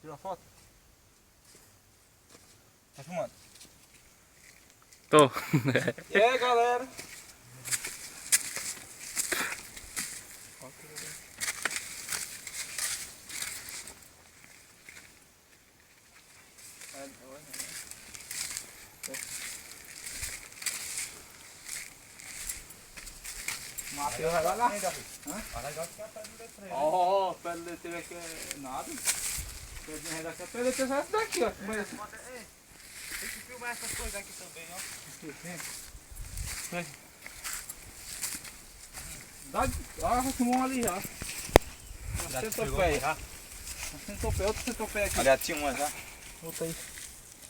Tira uma foto? Tá filmando? Tô. E aí, galera? Matheus vai lá. Ó, pé do letreiro aqui é nada. Pé de renda aqui é pé do letreiro, sai daqui, ó. Tem que filmar essas coisas aqui também, ó. Dá de... Ah, filmou ali já. Centopeia. Centopeia, outro centopeia aqui. Aliás, tinha uma já. Volta aí.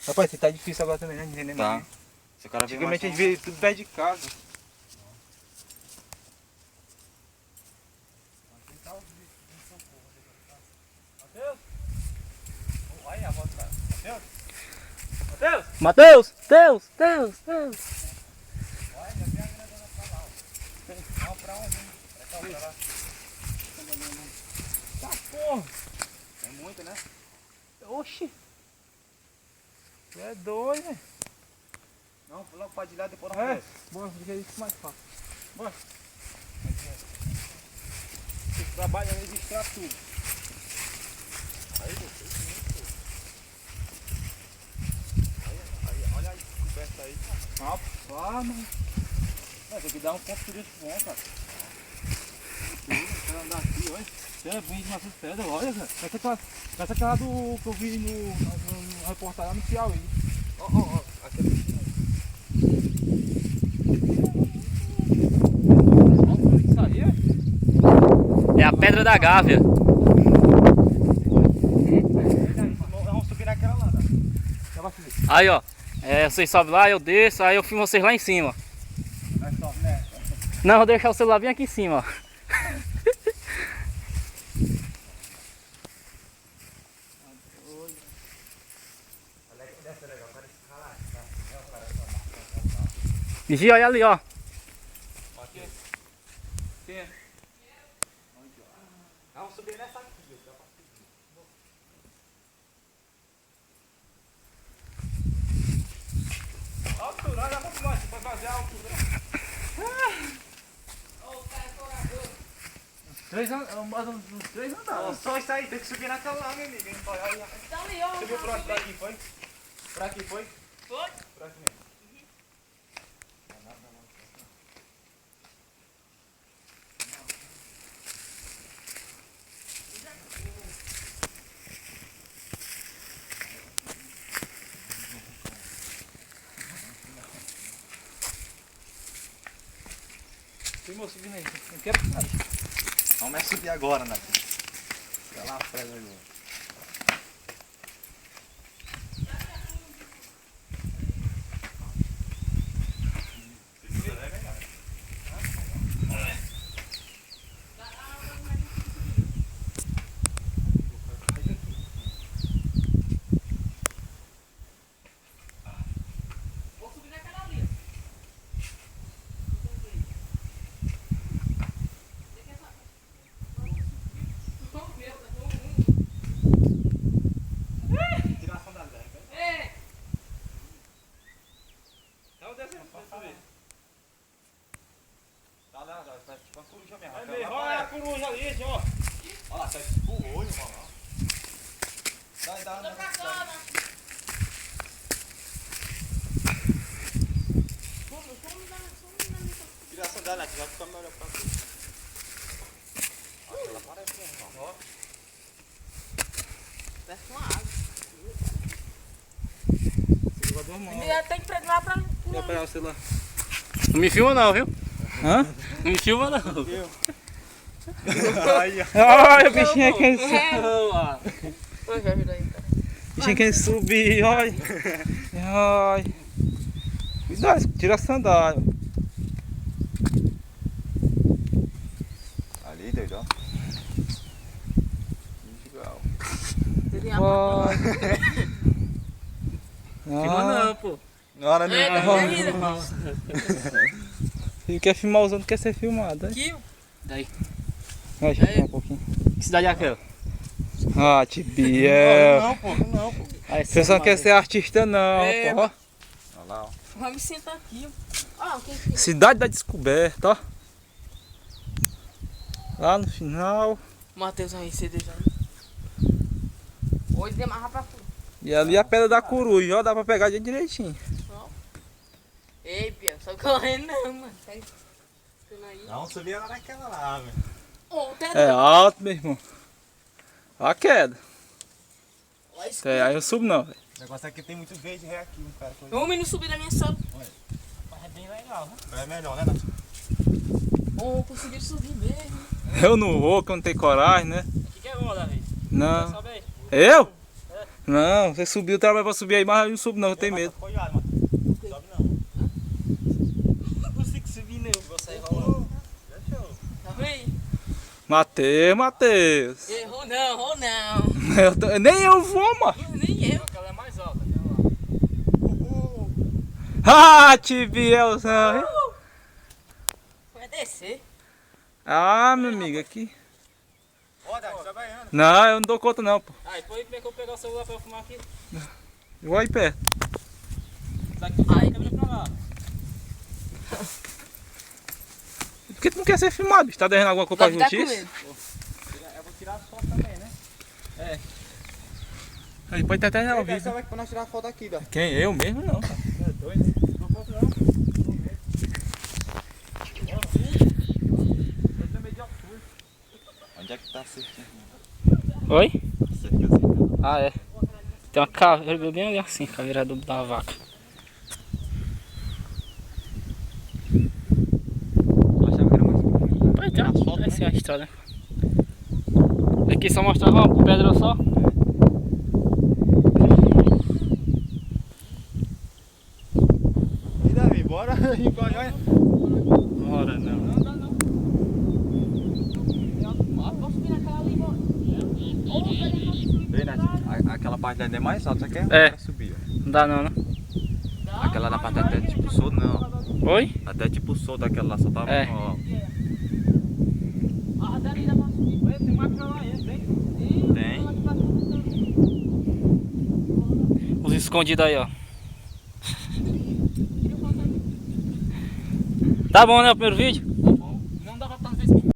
Rapaz, tá difícil agora também, né? De entender Tá. mais. Se o cara vir Antigamente a gente mais via tudo perto de casa. Matheus! Deus! Deus! Deus! Tá, porra. é muito, né? Oxi. Tu é doido, né? Não, logo pode ir lá depois não É. Bora, fica isso mais fácil. Bora. Esse trabalho é registrar tudo. Olha aí, coberta aí. Rapaz, mano. É, tem que dar um ponto turístico bom, cara. O cara andar aqui, olha. Você é bonito nas pedras, olha, cara. Essa cara do que eu vi no reportagem lá no Piauí. Ó, ó, ó. Aqui Olha isso aí, É a Pedra da Gávea. vamos subir naquela lá, tá? já vai subir. Aí, ó. Vocês sobem lá, eu desço, aí eu filmo vocês lá em cima. Nós sobe, né? Não, vou deixar o celular bem aqui em cima, ó. Vigia, olha ali, ó. Aqui. Quem é? Vamos subir nessa aqui, viu? A altura, olha muito mais, vai fazer a altura. Uns 3 andares. Só isso aí, tem que subir naquela lá, meu amigo. Olha aí. Então, Leon, Subiu por onde? Pra aqui, foi? Pra aqui, foi? Foi? Por aqui mesmo. Filmou subindo aí, não quero nada. Vamos subir agora, né? Fica lá atrás agora. Vou subir naquela ali. Tirar a sandália daí, vai. É. Não, descendo, pode subir. Tá lá, parece tipo uma coruja mesmo. Aí mesmo, olha a coruja ali, ó. Olha lá, tá tipo o olho, mano. Dá, Tô pra cá, né? Tira a sandália aqui, já fica melhor pra tu. Olha, ela parece mesmo, ó. Desce uma água. Segura duas mãos. E tem que pregar pra Vou pular. pegar o celular. Não me filma não, viu? Hã? Não me filma não. Aí, ó. Olha, o bichinho quer subir. Vai, vai, ajuda aí, cara. O bichinho quer subir, olha. Olha. Cuidado, tira a sandália. Ali, doido, ó. Legal. Vai. Filma não, pô. Não, É, tá ainda. Ele quer filmar usando, quer ser filmado. Né? Aqui, Daí. Vai, deixa eu filmar um pouquinho. Que cidade é aquela? Ah, Tibiel. Não, pô, não, pô. Você só quer ser artista não, É, pô. Olha lá, ó. Vai me sentar aqui, ó. Ó, quem fez? Cidade da Descoberta, ó. Lá no final. Matheus aí, CDzão. Hoje demarra pra fora. E ali a pedra da coruja, ó. Dá pra pegar direitinho. Ei, Pia, só correndo não, mano. Sai. Aí. Não, subia lá naquela lá, velho. Ô, tá É alto, meu irmão. Ó a queda. Ó, isso. É, aí eu subo não, velho. O negócio é que tem muito verde ré aqui, um cara. Vamos menino subir na minha sala. Mas é bem legal, né? É melhor, né, Nath? Ô, consegui subir mesmo. Eu não vou, que eu não tenho coragem, né? O que é bom, Davi? Não. Sobe aí. Eu? Não, você subiu, trabalho pra subir aí, mas eu não subo não, eu tenho medo. Cuidado, mano. Sobe não. Não consigo subir, não. Vou sair rolando. Tá vendo? Matheus. Errou não. Nem eu vou, mano. Nem eu. Aquela é mais alta, aquela lá. Ah, Tibielzão. Vai descer. Ah, meu amigo, aqui. Ó, Nath, sobe aí, Ana. Não, eu não dou conta não, pô. Ah, depois como é que eu vou pegar o celular pra eu filmar aqui? Eu vou aí perto. Daqui eu a câmera pra lá. Por que tu não quer ser filmado, bicho? Tá devendo alguma coisa pra Davi tá com justiça? medo. Eu vou tirar as fotos também, né? Aí pode ter até Ei, ouvido. sobe aqui pra nós tirar foto aqui, velho. Quem? Eu mesmo não, cara. É doido, né? Não dou conta não. Onde é que tá a cerquinha? Oi? Cercazinha. Ah, é. Tem uma caveira bem ali assim, caveira da vaca. Eu achava que era mais pequeno. Pois tem As fotos, uma, essa é a estrada. Aqui só mostrava uma pedra só. E Davi, bora ir pra olhar. Bora não. Não dá não. Vou subir naquela ali, bora. Vê, Nath, aquela parte ali é mais alta, você quer? É. Pra subir, ó. Não dá não, né? Aquela na parte até tipo solto, não. Oi? Até tipo solto, aquela lá só tava. É. Ó. Ah, dali dá pra subir. Tem mais pra lá, tem? Tem. Os escondidos aí, ó. Tá bom, né? O primeiro vídeo?